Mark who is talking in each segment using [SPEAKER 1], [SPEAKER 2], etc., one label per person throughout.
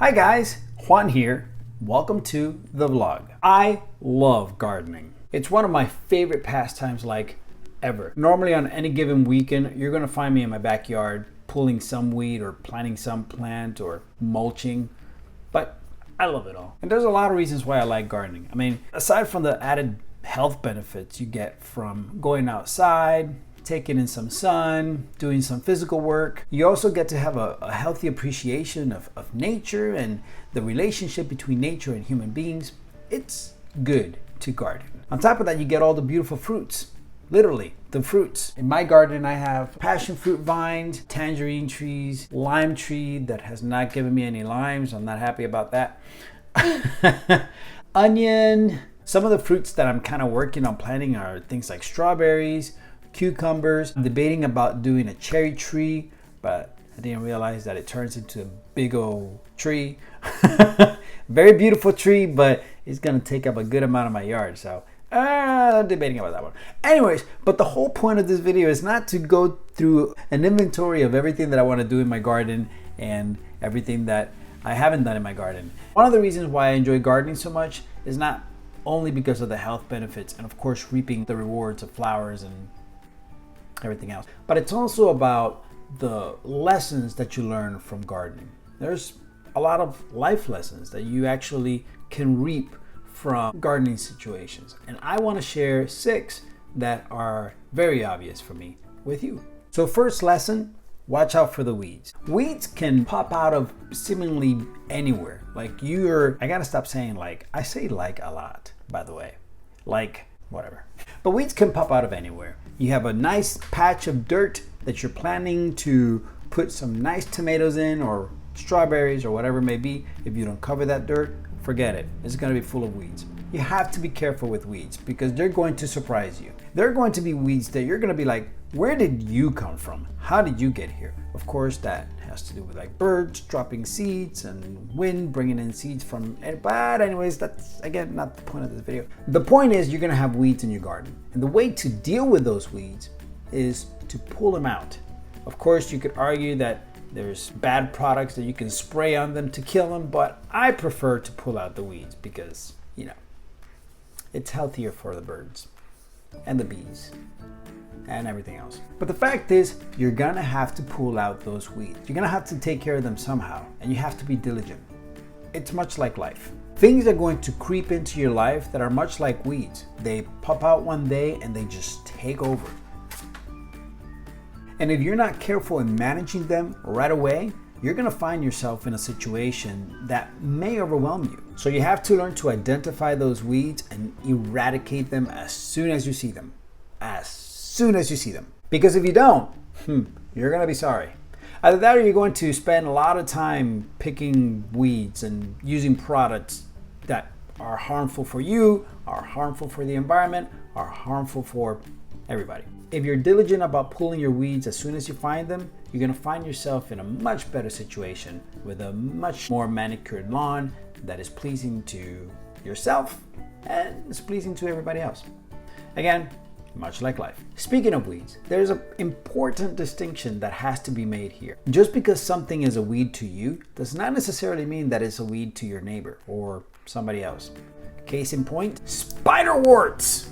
[SPEAKER 1] Hi guys, Juan here. Welcome to the vlog. I love gardening. It's one of my favorite pastimes like ever. Normally on any given weekend, you're gonna find me in my backyard pulling some weed or planting some plant or mulching, but I love it all. And there's a lot of reasons why I like gardening. I mean, aside from the added health benefits you get from going outside, taking in some sun, doing some physical work. You also get to have a healthy appreciation of nature and the relationship between nature and human beings. It's good to garden. On top of that, you get all the beautiful fruits. Literally, the fruits. In my garden, I have passion fruit vines, tangerine trees, lime tree that has not given me any limes. I'm not happy about that. Onion. Some of the fruits that I'm kind of working on planting are things like strawberries, cucumbers. I'm debating about doing a cherry tree, but I didn't realize that it turns into a big old tree. Very beautiful tree, but it's gonna take up a good amount of my yard, so I'm debating about that one. Anyways, but the whole point of this video is not to go through an inventory of everything that I want to do in my garden and everything that I haven't done in my garden. One of the reasons why I enjoy gardening so much is not only because of the health benefits and of course reaping the rewards of flowers and everything else, but it's also about the lessons that you learn from gardening. There's a lot of life lessons that you actually can reap from gardening situations, and I want to share 6 that are very obvious for me with you. So first lesson, watch out for the weeds. Weeds can pop out of seemingly anywhere. I gotta stop saying like. I say like a lot, by the way. Like, whatever. But weeds can pop out of anywhere. You have a nice patch of dirt that you're planning to put some nice tomatoes in or strawberries or whatever it may be. If you don't cover that dirt, forget it. It's gonna be full of weeds. You have to be careful with weeds because they're going to surprise you. There are going to be weeds that you're gonna be like, where did you come from? How did you get here? Of course, that has to do with like birds dropping seeds and wind bringing in seeds from, but anyways, that's again not the point of this video. The point is you're gonna have weeds in your garden. And the way to deal with those weeds is to pull them out. Of course, you could argue that there's bad products that you can spray on them to kill them, but I prefer to pull out the weeds because, you know, it's healthier for the birds and the bees and everything else. But the fact is, you're gonna have to pull out those weeds. You're gonna have to take care of them somehow, and you have to be diligent. It's much like life. Things are going to creep into your life that are much like weeds. They pop out one day and they just take over. And if you're not careful in managing them right away, you're gonna find yourself in a situation that may overwhelm you. So you have to learn to identify those weeds and eradicate them as soon as you see them. As soon as you see them. Because if you don't, you're gonna be sorry. Either that or you're going to spend a lot of time picking weeds and using products that are harmful for you, are harmful for the environment, are harmful for everybody. If you're diligent about pulling your weeds as soon as you find them, you're gonna find yourself in a much better situation with a much more manicured lawn that is pleasing to yourself and is pleasing to everybody else. Again, much like life. Speaking of weeds, there's an important distinction that has to be made here. Just because something is a weed to you does not necessarily mean that it's a weed to your neighbor or somebody else. Case in point, spiderworts.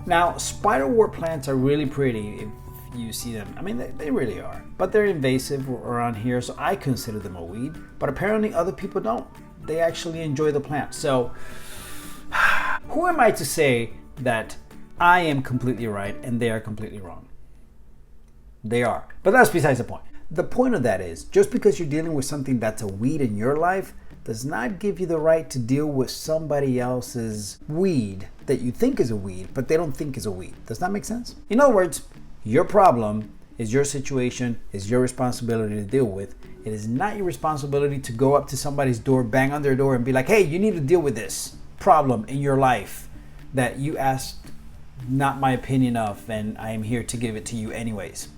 [SPEAKER 1] Now, spiderwort plants are really pretty if you see them. I mean, they really are. But they're invasive around here, so I consider them a weed. But apparently other people don't. They actually enjoy the plant. So, who am I to say that I am completely right and they are completely wrong? They are. But that's besides the point. The point of that is, just because you're dealing with something that's a weed in your life does not give you the right to deal with somebody else's weed that you think is a weed, but they don't think is a weed. Does that make sense? In other words, your problem is your situation, is your responsibility to deal with. It is not your responsibility to go up to somebody's door, bang on their door and be like, hey, you need to deal with this problem in your life that you asked not my opinion of, and I am here to give it to you anyways.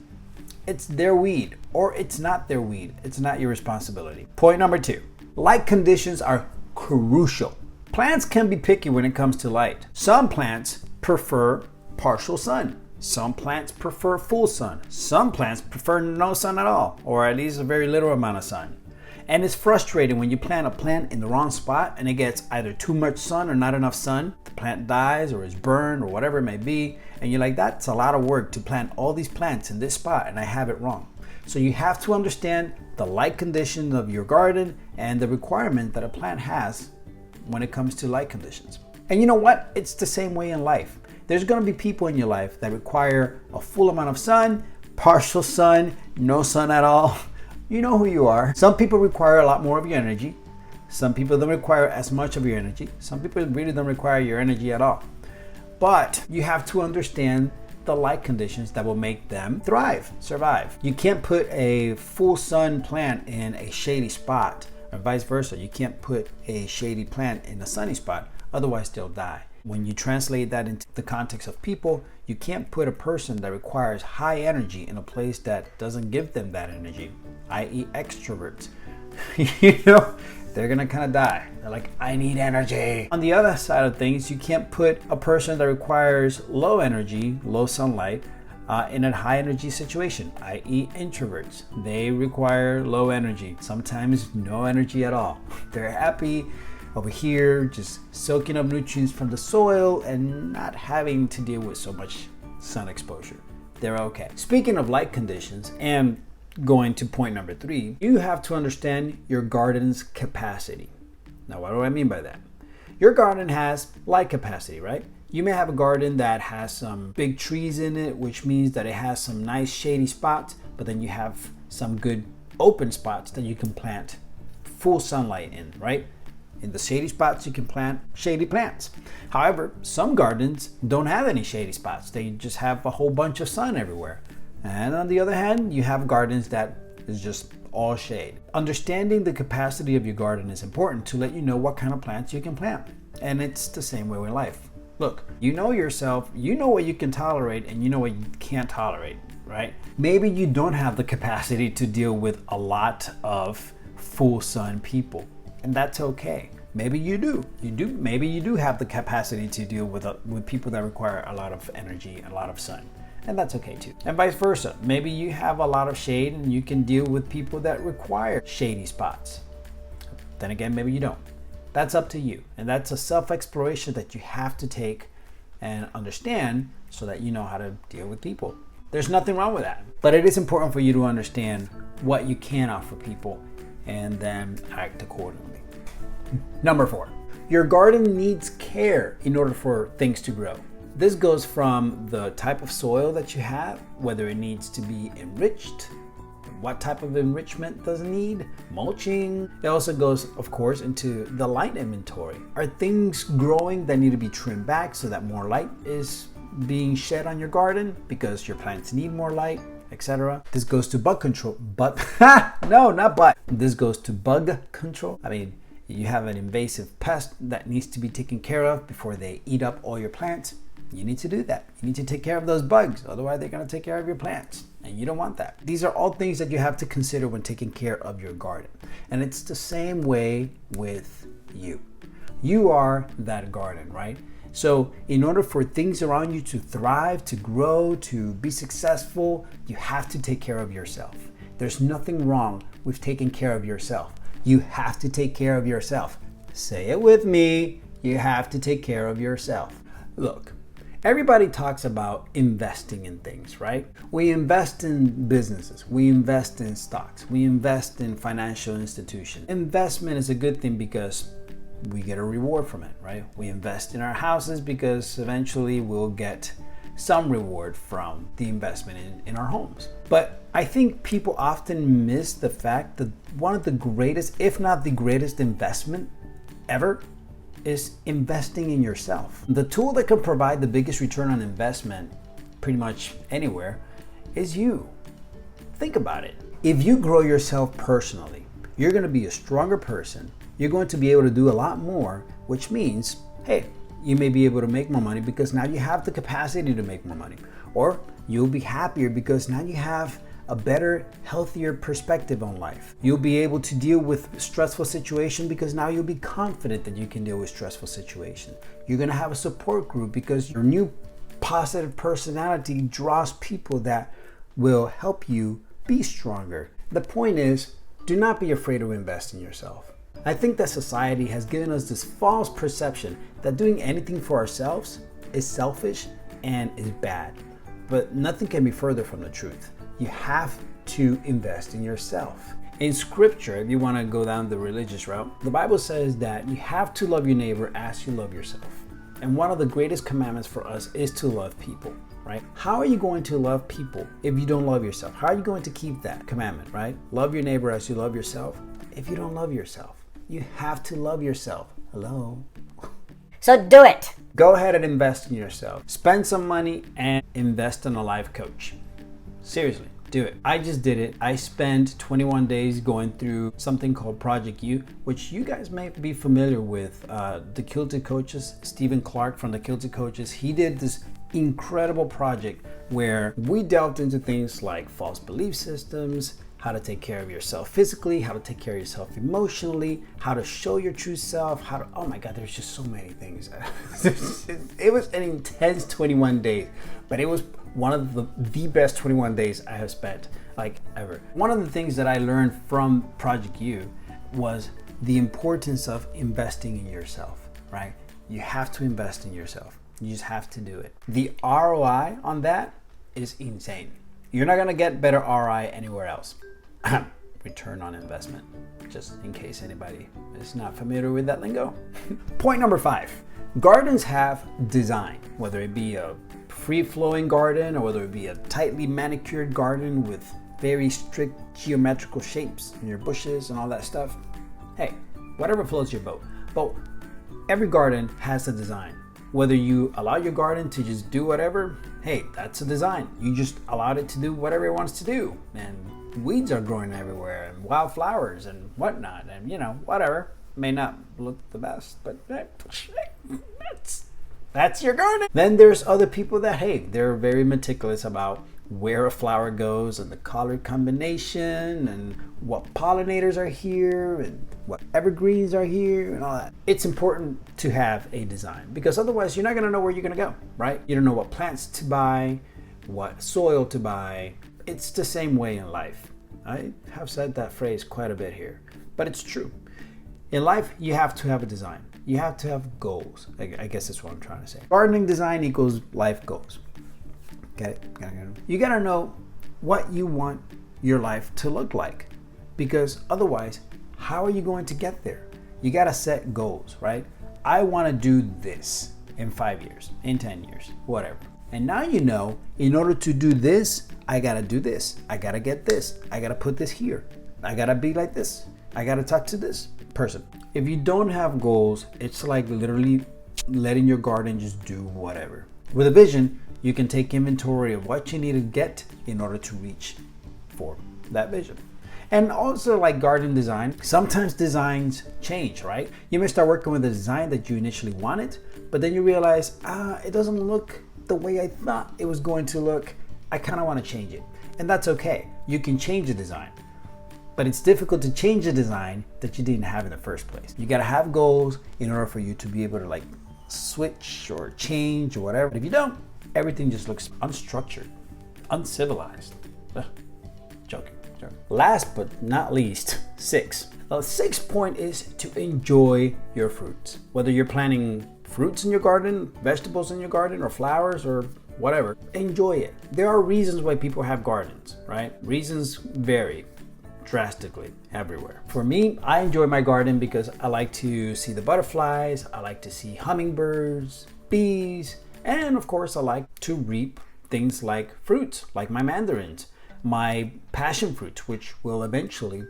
[SPEAKER 1] It's their weed, or it's not their weed. It's not your responsibility. Point number 2, light conditions are crucial. Plants can be picky when it comes to light. Some plants prefer partial sun. Some plants prefer full sun. Some plants prefer no sun at all, or at least a very little amount of sun. And it's frustrating when you plant a plant in the wrong spot and it gets either too much sun or not enough sun. The plant dies or is burned or whatever it may be. And you're like, that's a lot of work to plant all these plants in this spot and I have it wrong. So you have to understand the light conditions of your garden and the requirement that a plant has when it comes to light conditions. And you know what? It's the same way in life. There's going to be people in your life that require a full amount of sun, partial sun, no sun at all. You know who you are. Some people require a lot more of your energy. Some people don't require as much of your energy. Some people really don't require your energy at all. But you have to understand the light conditions that will make them thrive, survive. You can't put a full sun plant in a shady spot, or vice versa. You can't put a shady plant in a sunny spot, otherwise they'll die. When you translate that into the context of people, you can't put a person that requires high energy in a place that doesn't give them that energy, i.e. extroverts. You know, they're gonna kind of die. They're like, I need energy. On the other side of things, you can't put a person that requires low energy, low sunlight, in a high energy situation, i.e. introverts. They require low energy, sometimes no energy at all. They're happy over here just soaking up nutrients from the soil and not having to deal with so much sun exposure. They're okay. Speaking of light conditions and going to point number 3, you have to understand your garden's capacity. Now, what do I mean by that? Your garden has light capacity, right? You may have a garden that has some big trees in it, which means that it has some nice shady spots, but then you have some good open spots that you can plant full sunlight in, right? In the shady spots, you can plant shady plants. However, some gardens don't have any shady spots. They just have a whole bunch of sun everywhere. And on the other hand, you have gardens that is just all shade. Understanding the capacity of your garden is important to let you know what kind of plants you can plant. And it's the same way with life. Look, you know yourself, you know what you can tolerate and you know what you can't tolerate, right? Maybe you don't have the capacity to deal with a lot of full sun people. And that's okay. Maybe you do. Maybe you do have the capacity to deal with people that require a lot of energy and a lot of sun. And that's okay too. And vice versa. Maybe you have a lot of shade and you can deal with people that require shady spots. Then again, maybe you don't. That's up to you. And that's a self-exploration that you have to take and understand so that you know how to deal with people. There's nothing wrong with that. But it is important for you to understand what you can offer people and then act accordingly. Number 4, your garden needs care in order for things to grow. This goes from the type of soil that you have, whether it needs to be enriched, what type of enrichment does it need, mulching. It also goes, of course, into the light inventory. Are things growing that need to be trimmed back so that more light is being shed on your garden because your plants need more light, etc. This goes to bug control, This goes to bug control. I mean, you have an invasive pest that needs to be taken care of before they eat up all your plants. You need to do that. You need to take care of those bugs, otherwise they're going to take care of your plants, and you don't want that. These are all things that you have to consider when taking care of your garden. And it's the same way with you. You are that garden, right? So in order for things around you to thrive, to grow, to be successful, you have to take care of yourself. There's nothing wrong with taking care of yourself. You have to take care of yourself. Say it with me. You have to take care of yourself. Look, everybody talks about investing in things, right? We invest in businesses. We invest in stocks. We invest in financial institutions. Investment is a good thing because we get a reward from it, right? We invest in our houses because eventually we'll get some reward from the investment in our homes. But I think people often miss the fact that one of the greatest, if not the greatest investment ever is investing in yourself. The tool that can provide the biggest return on investment pretty much anywhere is you. Think about it. If you grow yourself personally, you're going to be a stronger person. You're going to be able to do a lot more, which means, hey, you may be able to make more money because now you have the capacity to make more money. Or you'll be happier because now you have a better, healthier perspective on life. You'll be able to deal with stressful situations because now you'll be confident that you can deal with stressful situations. You're going to have a support group because your new positive personality draws people that will help you be stronger. The point is, Do not be afraid to invest in yourself. I think that society has given us this false perception that doing anything for ourselves is selfish and is bad. But nothing can be further from the truth. You have to invest in yourself. In scripture, if you want to go down the religious route, the Bible says that you have to love your neighbor as you love yourself. And one of the greatest commandments for us is to love people, right? How are you going to love people if you don't love yourself? How are you going to keep that commandment, right? Love your neighbor as you love yourself. If you don't love yourself, you have to love yourself. Hello?
[SPEAKER 2] So do it.
[SPEAKER 1] Go ahead and invest in yourself. Spend some money and invest in a life coach. Seriously, do it. I just did it. I spent 21 days going through something called Project U, which you guys may be familiar with. The Kilted Coaches, Stephen Clark from the Kilted Coaches, he did this incredible project where we delved into things like false belief systems, how to take care of yourself physically, how to take care of yourself emotionally, how to show your true self, oh my God, there's just so many things. It was an intense 21 days, but it was one of the best 21 days I have spent, like, ever. One of the things that I learned from Project U was the importance of investing in yourself, right? You have to invest in yourself. You just have to do it. The ROI on that is insane. You're not gonna get better ROI anywhere else. Return on investment, just in case anybody is not familiar with that lingo. Point number 5, gardens have design, whether it be a free-flowing garden or whether it be a tightly manicured garden with very strict geometrical shapes in your bushes and all that stuff. Hey, whatever floats your boat. But every garden has a design. Whether you allow your garden to just do whatever, hey, that's a design. You just allowed it to do whatever it wants to do. And weeds are growing everywhere and wildflowers and whatnot. And whatever. May not look the best, but that's your garden. Then there's other people that, hey, they're very meticulous about where a flower goes and the color combination and what pollinators are here and what evergreens are here and all that. It's important to have a design because otherwise you're not going to know where you're going to go, right? You don't know what plants to buy, what soil to buy. It's the same way in life. I have said that phrase quite a bit here, but it's true. In life, you have to have a design. You have to have goals. I guess that's what I'm trying to say. Gardening design equals life goals. Get it? You gotta know what you want your life to look like, because otherwise, how are you going to get there? You gotta set goals, right? I wanna do this in 5 years, in 10 years, whatever. And now you know, in order to do this, I gotta do this. I gotta get this. I gotta put this here. I gotta be like this. I gotta talk to this person. If you don't have goals, it's like literally letting your garden just do whatever. With a vision, you can take inventory of what you need to get in order to reach for that vision. And also, like garden design, sometimes designs change, right? You may start working with a design that you initially wanted, but then you realize, it doesn't look the way I thought it was going to look. I kind of want to change it. And that's okay. You can change the design. But it's difficult to change a design that you didn't have in the first place. You gotta have goals in order for you to be able to like switch or change or whatever. But if you don't, everything just looks unstructured, uncivilized. Ugh. Joking. Last but not least, 6. The 6th point is to enjoy your fruits. Whether you're planting fruits in your garden, vegetables in your garden, or flowers, or whatever, enjoy it. There are reasons why people have gardens, right? Reasons vary drastically everywhere. For me, I enjoy my garden because I like to see the butterflies, I like to see hummingbirds, bees, and of course I like to reap things like fruits, like my mandarins, my passion fruit, which will eventually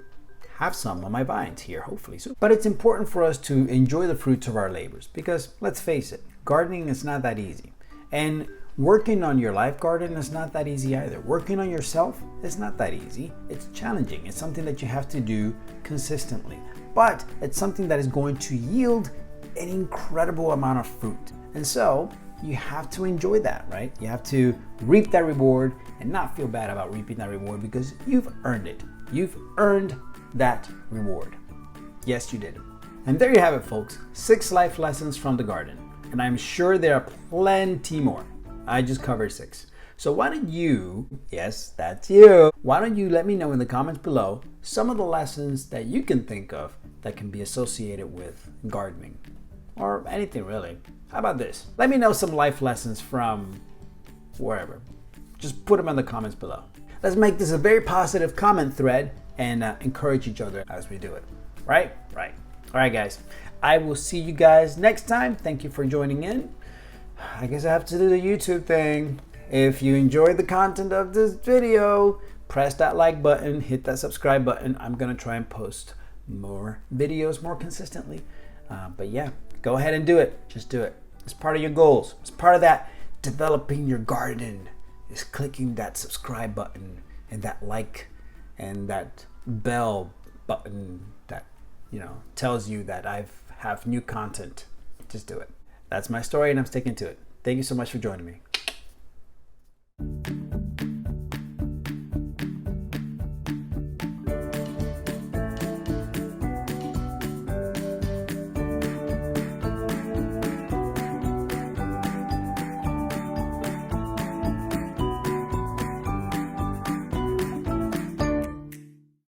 [SPEAKER 1] have some on my vines here, hopefully soon. But it's important for us to enjoy the fruits of our labors because let's face it, gardening is not that easy. And working on your life garden is not that easy either. Working on yourself is not that easy. It's challenging. It's something that you have to do consistently. But it's something that is going to yield an incredible amount of fruit. And so you have to enjoy that, right? You have to reap that reward and not feel bad about reaping that reward because you've earned it. You've earned that reward. Yes, you did. And there you have it, folks. 6 life lessons from the garden. And I'm sure there are plenty more. I just covered 6. So why don't you, yes, that's you, why don't you let me know in the comments below some of the lessons that you can think of that can be associated with gardening or anything really. How about this? Let me know some life lessons from wherever. Just put them in the comments below. Let's make this a very positive comment thread and encourage each other as we do it. Right? Right. All right, guys. I will see you guys next time. Thank you for joining in. I guess I have to do the YouTube thing. If you enjoyed the content of this video, press that like button, hit that subscribe button. I'm going to try and post more videos more consistently. But yeah, go ahead and do it. Just do it. It's part of your goals. It's part of that developing your garden is clicking that subscribe button and that like and that bell button that, tells you that I have new content. Just do it. That's my story and I'm sticking to it. Thank you so much for joining me.